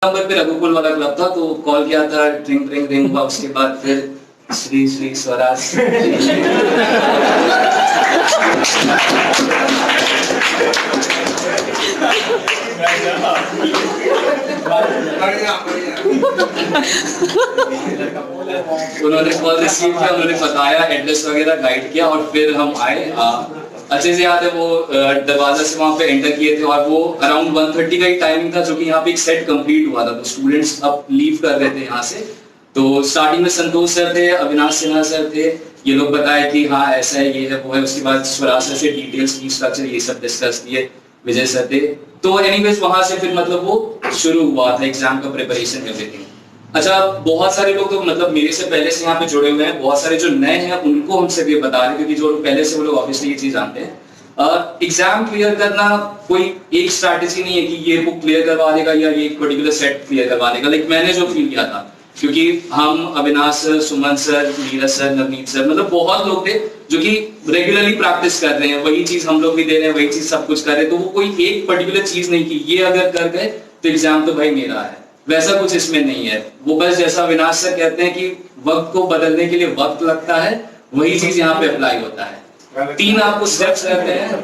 Number पे रघुकुल वाला club था, तो कॉल किया था, ड्रिंक ड्रिंक ड्रिंक हुआ, उसके बाद फिर श्री श्री स्वराज। उन्होंने कॉल रिसीव किया, उन्होंने बताया, एड्रेस वगैरह गाइड किया और फिर हम आए। अच्छे से याद है, वो दरवाजा से वहां पे एंटर किए थे और वो अराउंड 1:30 का ही टाइमिंग था, जो कि यहाँ पे एक सेट कंप्लीट हुआ था, तो स्टूडेंट्स अब लीव कर रहे थे यहाँ से। तो स्टार्टिंग में संतोष सर थे, अविनाश सिन्हा सर थे, ये लोग बताए कि हाँ ऐसा है, ये है, वो है। उसके बाद स्वराज सर से डिटेल्स की स्ट्रक्चर ये सब डिस्कस किए, विजय सर थे। तो एनीवेज वहां से फिर मतलब वो शुरू हुआ था एग्जाम का प्रिपरेशन, एवरीथिंग। अच्छा, बहुत सारे लोग तो मतलब मेरे से पहले से यहाँ पे जुड़े हुए हैं, बहुत सारे जो नए हैं उनको हम सिर्फ ये बता रहे हैं, क्योंकि जो पहले से वो लोग ऑब्वियसली ये चीज जानते हैं। एग्जाम क्लियर करना कोई एक स्ट्रैटेजी नहीं है कि ये बुक क्लियर करवा देगा या ये एक पर्टिकुलर सेट क्लियर करवा देगा। लाइक मैंने जो फील किया था, क्योंकि हम Avinash sir, Suman sir, Neeraj sir, Navneet sir, मतलब बहुत लोग थे जो कि रेगुलरली प्रैक्टिस कर रहे हैं, वही चीज हम लोग भी दे रहे हैं, वही चीज सब कुछ कर रहे हैं। तो वो कोई एक पर्टिकुलर चीज नहीं कि ये अगर कर गए तो एग्जाम तो भाई मेरा है, वैसा कुछ इसमें नहीं है। वो बस जैसा अविनाश सर कहते हैं कि वक्त को बदलने के लिए वक्त लगता है, वही चीज यहाँ पे अप्लाई होता है। 3 आपको स्टेप्स रहते हैं,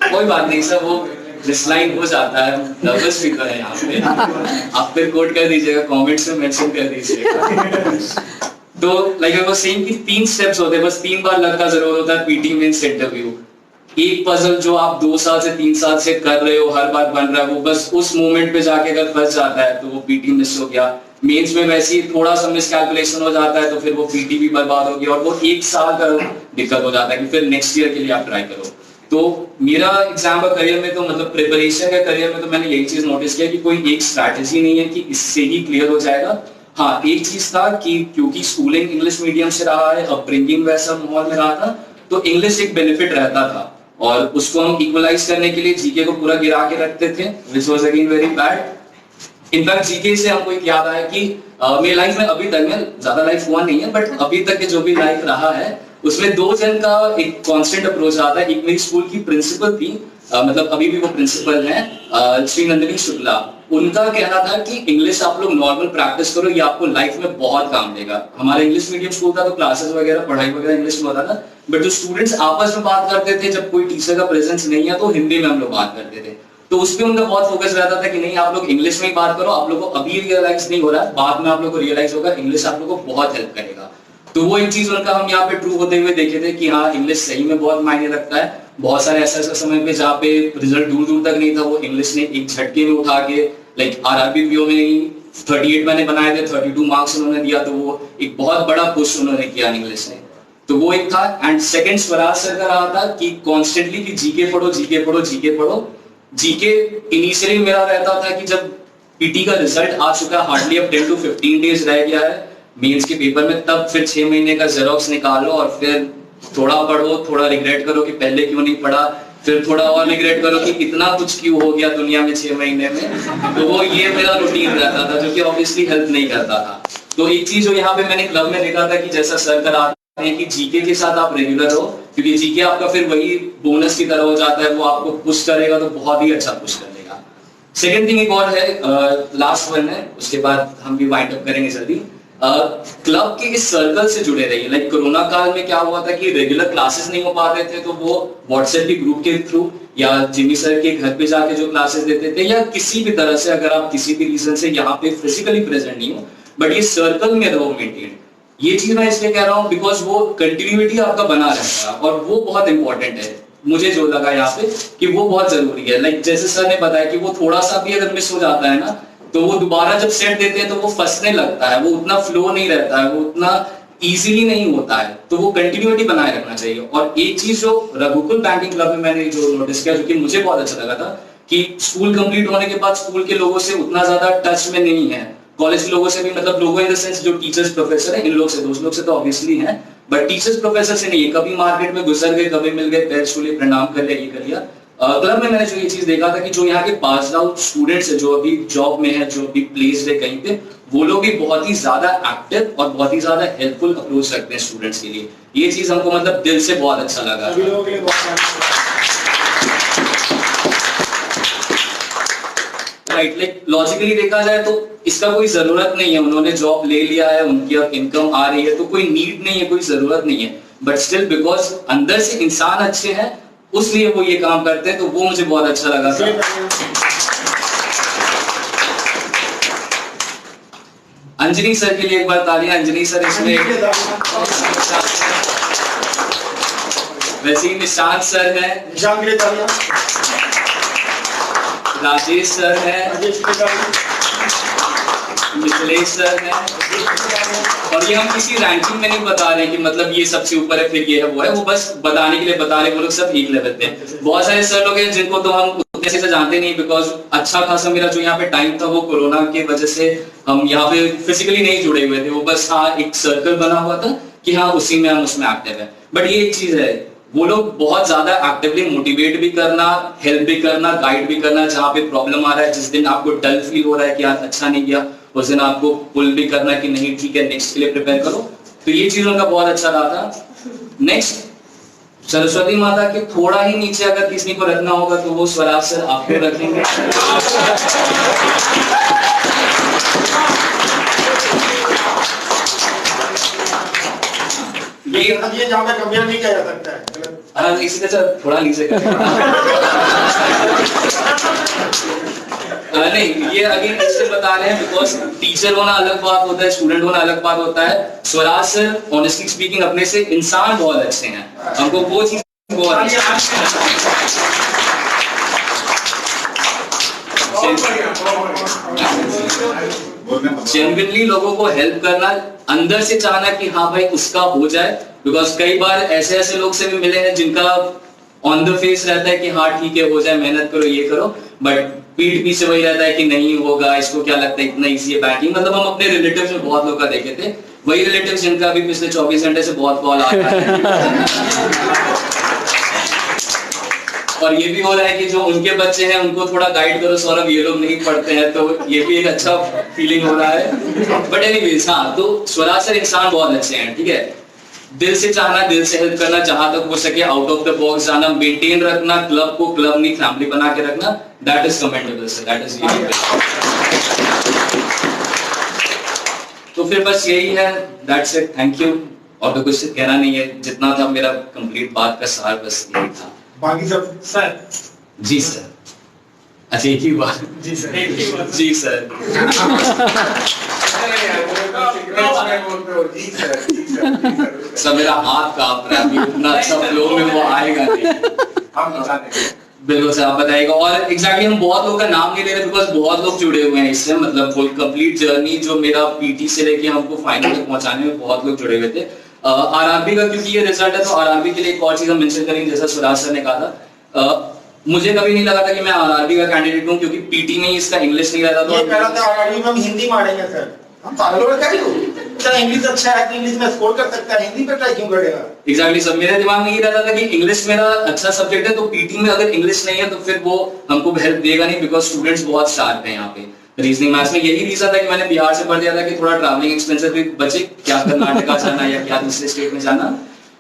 कोई बात नहीं सर, वो डिसलाइन हो जाता है, नर्वस भी है यहाँ पे, आप फिर कोट कर दीजिएगा, कमेंट्स में मेंशन कर दीजिएगा। तो लाइक आई वाज सेइंग कि 3 स्टेप्स होते हैं, बस 3 बार लगता जरूर होता है पीटी मेंस इंटरव्यू। एक पजल जो आप 2 साल से 3 साल से कर रहे हो, हर बार बन रहा है, वो बस उस मोमेंट पे जाके अगर फंस जाता है तो वो पीटी मिस हो गया। मेंस में वैसे ही थोड़ा सा मिस कैलकुलेशन हो जाता है तो फिर वो पीटी भी बर्बाद हो गया और वो 1 साल का दिक्कत हो जाता है कि फिर नेक्स्ट ईयर के लिए आप ट्राई करो। तो मेरा एग्जाम का करियर में तो मतलब प्रिपरेशन का करियर में तो मैंने यही चीज नोटिस किया कि कोई एक स्ट्रैटेजी नहीं है कि इससे ही क्लियर हो जाएगा। हाँ, एक चीज था कि क्योंकि स्कूलिंग इंग्लिश मीडियम से रहा है, अपब्रिंगिंग वैसा माहौल में रहा था, तो इंग्लिश एक बेनिफिट रहता था और उसको हम इक्वलाइज करने के लिए जीके को पूरा गिरा के रखते थे, which was again very bad. In fact GK से हमको एक याद आया कि मेरी लाइफ में अभी तक में ज्यादा लाइफ हुआ नहीं है, बट अभी तक के जो भी लाइफ रहा है उसमें 2 जन का एक कांस्टेंट अप्रोच आता है। एक मेरी स्कूल की प्रिंसिपल थी, मतलब अभी भी वो प्रिंसिपल हैं, श्री नंदिनी शुक्ला। उनका कहना था कि इंग्लिश आप लोग नॉर्मल प्रैक्टिस करो, ये आपको लाइफ में बहुत काम देगा। हमारा इंग्लिश मीडियम स्कूल था तो क्लासेस वगैरह, पढ़ाई वगैरह इंग्लिश में होता था, बट जो स्टूडेंट्स आपस में बात करते थे, जब कोई टीचर का प्रेजेंस नहीं है तो हिंदी में हम लोग बात करते थे। तो उस पर उनका बहुत फोकस रहता था कि नहीं, आप लोग इंग्लिश में ही बात करो, आप लोग को अभी रियलाइज नहीं हो रहा है, बाद में आप लोग को रियलाइज होगा, इंग्लिश आप लोग को बहुत हेल्प करेगा। तो वो एक चीज उनका हम यहाँ पे ट्रू होते हुए देखे थे कि हाँ, इंग्लिश सही में बहुत मायने रखता है। बहुत सारे ऐसा समय पे जहाँ पे रिजल्ट दूर दूर तक नहीं था, वो इंग्लिश ने एक झटके में उठा के, लाइक आरआरबी पीओ में ही 38 मैंने बनाए थे, 32 मार्क्स उन्होंने दिया, तो वो एक बहुत बड़ा पुश उन्होंने किया इंग्लिश ने। तो वो एक था। एंड सेकंड स्वराज सर का रहा था कि कॉन्स्टेंटली कि जीके पढ़ो, जीके पढ़ो, जीके पढ़ो। जीके इनिशियली मेरा रहता था कि जब पीटी का रिजल्ट आ चुका है, हार्डली अब 10 to 15 डेज रह गया है मेंस के पेपर में, तब फिर 6 महीने का जेरोक्स निकालो और फिर थोड़ा पढ़ो, थोड़ा रिग्रेट करो कि पहले क्यों नहीं पढ़ा, फिर थोड़ा और रिग्रेट करो कि इतना कुछ क्यों हो गया दुनिया में 6 महीने में। तो वो ये मेरा रूटीन रहता था, जो कि ऑब्वियसली हेल्प नहीं करता था। तो एक चीज जो यहाँ पे मैंने क्लब में देखा था कि जैसा सर कराते हैं कि जीके के साथ आप रेगुलर हो, क्योंकि जीके आपका फिर वही बोनस की तरह हो जाता है, वो आपको पुश करेगा, तो बहुत ही अच्छा पुश करेगा। सेकेंड थिंग एक और है, लास्ट वन है, उसके बाद हम भी वाइंड अप करेंगे जल्दी। क्लब के इस सर्कल से जुड़े रहिए। लाइक कोरोना काल में क्या हुआ था कि रेगुलर क्लासेस नहीं हो पा रहे थे, तो वो व्हाट्सएप के ग्रुप के थ्रू या जिमी सर के घर पे जाके जो क्लासेस देते थे, या किसी भी तरह से अगर आप किसी भी रीजन से यहाँ पे फिजिकली प्रेजेंट नहीं हो, बट ये सर्कल में रहो मेंटेन। ये चीज मैं इसलिए कह रहा हूँ बिकॉज वो कंटिन्यूटी आपका बना रहता है और वो बहुत इंपॉर्टेंट है। मुझे जो लगा यहाँ पे कि वो बहुत जरूरी है। लाइक जैसे सर ने बताया कि वो थोड़ा सा भी अगर मिस हो जाता है ना, तो वो दोबारा जब सेट देते हैं तो वो फंसने लगता है, वो उतना फ्लो नहीं रहता है, वो उतना इजीली नहीं होता है। तो वो कंटिन्यूटी बनाए रखना चाहिए। और एक चीज जो रघुकुल बैंकिंग क्लब में मैंने जो नोटिस किया, जो कि मुझे बहुत अच्छा लगा था, कि स्कूल कंप्लीट होने के बाद स्कूल के लोगों से उतना ज्यादा टच में नहीं है, कॉलेज के लोगों से भी, मतलब लोगों इन द सेंस जो टीचर्स प्रोफेसर है, इन लोग से, दोस्त लोग से तो ऑब्वियसली है, बट टीचर्स प्रोफेसर से नहीं है। कभी मार्केट में गुजर गए, कभी मिल गए, पैर छू लिए, प्रणाम कर लिया, ये कर लिया। क्लब में मैंने जो ये चीज देखा था कि जो यहाँ के पास आउट स्टूडेंट्स है, जो अभी जॉब में है, जो अभी प्लेस्ड है कहीं पे, वो लोग भी बहुत ही ज्यादा एक्टिव और बहुत ही ज्यादा हेल्पफुल अप्रोच रखते हैं स्टूडेंट्स के लिए। ये चीज हमको मतलब दिल से बहुत अच्छा लगा। राइट, लाइक लॉजिकली देखा जाए तो इसका कोई जरूरत नहीं है, उन्होंने जॉब ले लिया है, उनकी अब इनकम आ रही है, तो कोई नीड नहीं है, कोई जरूरत नहीं है, बट स्टिल बिकॉज अंदर से इंसान अच्छे हैं उसलिए वो ये काम करते हैं, तो वो मुझे बहुत अच्छा लगा था। अंजनी सर के लिए एक बार तालियां। अंजनी सर इसमें, वैसे ही निशांत सर है, राजेश सर है, मिथिलेश सर है, और ये हम किसी रैंकिंग में नहीं बता रहे कि मतलब ये सबसे ऊपर है फिर ये है वो है, वो बस बताने के लिए बता रहे, वो लोग सब एक लेवल पे। बहुत सारे सर लोग हैं जिनको तो हम उतने से जानते नहीं, बिकॉज अच्छा खासा मेरा जो यहाँ पे टाइम था वो कोरोना की वजह से हम यहाँ पे फिजिकली नहीं जुड़े हुए थे, वो बस हाँ एक सर्कल बना हुआ था कि हाँ उसी में हम उसमें एक्टिव है। बट ये एक चीज है, वो लोग बहुत ज्यादा एक्टिवली मोटिवेट भी करना, हेल्प भी करना, गाइड भी करना, जहाँ पे प्रॉब्लम आ रहा है, जिस दिन आपको डल फील हो रहा है कि यार अच्छा नहीं गया, उस दिन आपको पुल भी करना कि नहीं ठीक है नेक्स्ट के लिए प्रिपेयर करो, तो ये चीज उनका बहुत अच्छा रहा था। नेक्स्ट सरस्वती माता के थोड़ा ही नीचे अगर किसी को रखना होगा तो वो स्वराज सर आपको रखेंगे। ये जहाँ पे कंपेयर नहीं किया जा सकता है। हाँ इसी तरह थोड़ा नीचे नहीं, ये अगेन इससे बता रहे हैं बिकॉज टीचर होना अलग बात होता है, स्टूडेंट होना अलग बात होता है। स्वराज सर ऑनेस्टली स्पीकिंग अपने से इंसान बहुत अच्छे हैं, हमको वो चीज बहुत जेन्युइनली लोगों को हेल्प करना, अंदर से चाहना कि हाँ भाई उसका हो जाए, बिकॉज कई बार ऐसे ऐसे लोग से भी मिले हैं जिनका ऑन द फेस रहता है कि हाँ ठीक है हो जाए, मेहनत करो ये करो, बट पीठ पीछे वही रहता है कि नहीं होगा, इसको क्या लगता है इतना इजी है बैंकिंग। मतलब हम अपने रिलेटिव्स में बहुत लोग का देखे थे, वही रिलेटिव्स जिनका भी पिछले 24 घंटे से बहुत कॉल आ रहा है और ये भी हो रहा है कि जो उनके बच्चे हैं उनको थोड़ा गाइड करो सौरभ, ये लोग नहीं पढ़ते हैं, तो ये भी एक अच्छा फीलिंग हो रहा है। बट एनीवेज हाँ, तो स्वराज सर इंसान बहुत अच्छे हैं, ठीक है, दिल से चाहना, दिल से हेल्प करना, जहां तक हो सके आउट ऑफ द बॉक्स जाना, मेंटेन रखना क्लब को, क्लब नहीं फैमिली बना के रखना, that is commendable sir, that is really. तो फिर बस यही है, दैट्स इट, थैंक यू। और तो कुछ कहना नहीं है, जितना था मेरा कंप्लीट बात का सार बस यही था। बाकी सब सर जी सर, अच्छा एक ही बात जी सर, एक ही बात जी सर सब मेरा हाथ कांप रहा है, उतना अच्छा फ्लो में वो आएगा नहीं। बिल्कुल सर आप बताइएगा। और एग्जैक्टली हम बहुत लोगों का नाम नहीं ले रहे बिकॉज बहुत लोग जुड़े हुए हैं इससे, मतलब फुल कंप्लीट जर्नी जो मेरा पीटी से लेके हमको फाइनल तक पहुंचाने में बहुत लोग जुड़े हुए थे। आरआरबी का क्योंकि ये रिजल्ट है तो आरआरबी के लिए एक और चीज हम मेंशन करेंगे, जैसा स्वराज सर ने कहा था, मुझे कभी नहीं लगा था कि मैं आरआरबी का कैंडिडेट हूं क्योंकि पीटी में इसका इंग्लिश नहीं रहता, तो ये कह रहा था आरआरबी में हम हिंदी मारेंगे सर, हम पागल हो गए क्या? इंग्लिश अच्छा है तो इंग्लिश में स्कोर कर सकता है, हिंदी पे ट्राई क्यों करेगा? एग्जैक्टली सर, मेरे दिमाग में ये रहता था कि इंग्लिश मेरा अच्छा सब्जेक्ट है, तो पीटी में अगर इंग्लिश नहीं है तो फिर वो हमको हेल्प देगा नहीं, बिकॉज स्टूडेंट्स बहुत शार्प हैं यहाँ पे रीजनिंग मैथ्स में। यही रीजन था कि मैंने बिहार से पढ़ दिया था कि थोड़ा ट्रैवलिंग एक्सपेंसेस भी बचे, क्या कर्नाटका जाना या क्या दूसरे स्टेट में जाना।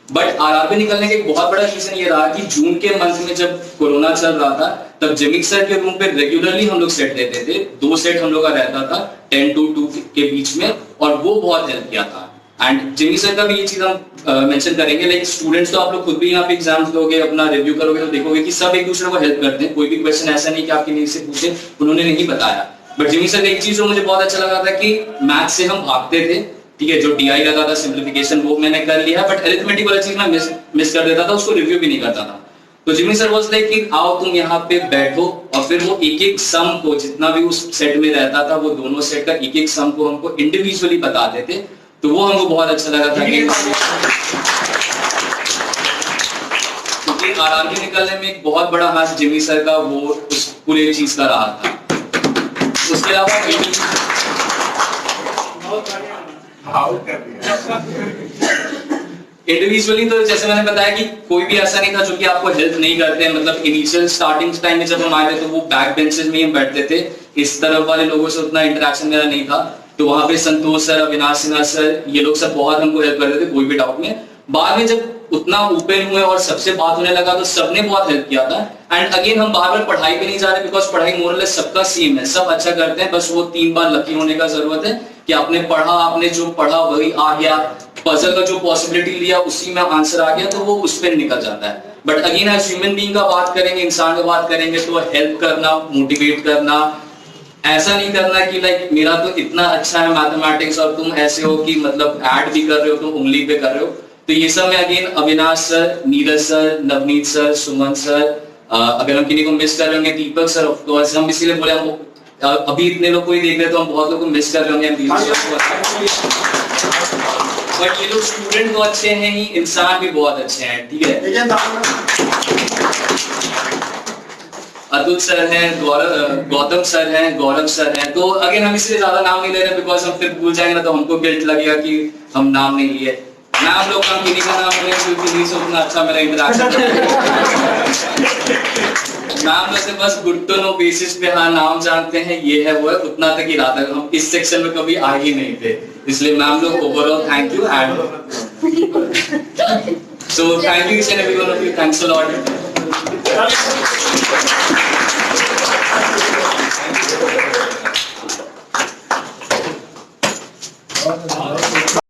बट आरआरबी निकलने का एक बहुत बड़ा रीजन ये रहा कि जून के मंथ में जब कोरोना चल रहा था तब जिमिक सर के रूम पे रेगुलरली हम लोग सेट देते थे, 2 सेट हम लोग का रहता था 10 to 2 के बीच में, और वो बहुत हेल्प किया था। एंड जिमिक सर का भी ये चीज हम मेंशन करेंगे, लाइक स्टूडेंट्स तो आप लोग खुद भी यहाँ पे एग्जाम्स दोगे, अपना रिव्यू करोगे तो देखोगे कि सब एक दूसरे को हेल्प करते हैं, कोई भी क्वेश्चन ऐसा नहीं कि आपके नीचे से पूछे उन्होंने नहीं बताया। बट जिमिक सर एक चीज जो मुझे बहुत अच्छा लगा था कि मैथ्स से हम भागते थे, ठीक है, जो डीआई रहता था सिंप्लीफिकेशन वो मैंने कर लिया, बट अरिथमेटिक वाला चीज मैं मिस कर देता था, उसको रिव्यू भी नहीं करता था। तो जिमी सर वाज लाइक कि आओ तुम यहाँ पे बैठो, और फिर वो एक एक सम को जितना भी उस सेट में रहता था वो दोनों सेट का एक एक सम को हमको इंडिविजुअली बताते थे, तो वो हमको बहुत अच्छा लगा था कि क्योंकि आरआरबी निकलने में एक बहुत बड़ा हाथ जिमी सर का वो उस पूरे चीज का रहा था। उसके अलावा इंडिविजुअली तो जैसे मैंने बताया कि कोई भी ऐसा नहीं था जो कि आपको हेल्प नहीं करते हैं, मतलब इनिशियल स्टार्टिंग टाइम में जब हम आए थे तो वो बैक बेंचेस में ही बैठते थे, इस तरफ वाले लोगों से उतना इंटरेक्शन मेरा नहीं था, तो वहां पे संतोष सर, अविनाश सिन्हा सर, ये लोग सब बहुत हमको हेल्प करते थे कोई भी डाउट में। बाद में जब उतना ओपन हुए और सबसे बात होने लगा तो सबने बहुत हेल्प किया था। एंड अगेन हम बार बार पढ़ाई पे नहीं जा रहे बिकॉज पढ़ाई मोरलेस सबका सेम है, सब अच्छा करते हैं, बस वो 3 बार लकी होने का जरूरत है कि आपने पढ़ा, आपने जो पढ़ा वही आ गया, पजल का जो पॉसिबिलिटी लिया उसी में आंसर आ गया तो वो उस पर निकल जाता है। But again as human being का बात करेंगे, इंसान का बात करेंगे तो हेल्प करना, मोटिवेट करना, ऐसा नहीं करना कि लाइक मेरा तो इतना अच्छा है मैथमेटिक्स और तुम ऐसे हो कि मतलब ऐड भी कर रहे हो, तुम उंगली पे कर रहे हो। तो ये सब में again Avinash sir, Neeraj sir, Navneet sir, Suman sir, अगर हम किसी को मिस कर रहे होंगे, दीपक सर ऑफ कोर्स, हम इसीलिए बोले हम अभी इतने लोग को ही देख रहे तो हम बहुत लोग को मिस कर रहे होंगे। बट ये लोग स्टूडेंट तो अच्छे हैं ही, इंसान भी बहुत अच्छे हैं, ठीक है। अतुल सर हैं, गौतम सर हैं, गौरव सर हैं। तो अगर हम इसलिए ज्यादा नाम नहीं ले रहे बिकॉज हम फिर भूल जाएंगे ना तो हमको गिल्ट लगेगा कि हम नाम नहीं लिए। नाम लोग हम किन्हीं का नाम ले क्योंकि नहीं से उतना अच्छा मेरा इंटरेक्शन नाम में से बस गुड टू नो बेसिस पे हाँ नाम जानते हैं, ये है वो है, उतना तक ही रहा था। हम इस सेक्शन में कभी आ ही नहीं थे, इसलिए मैम लोग overall thank you and so thank you each and every one of you, thanks a lot.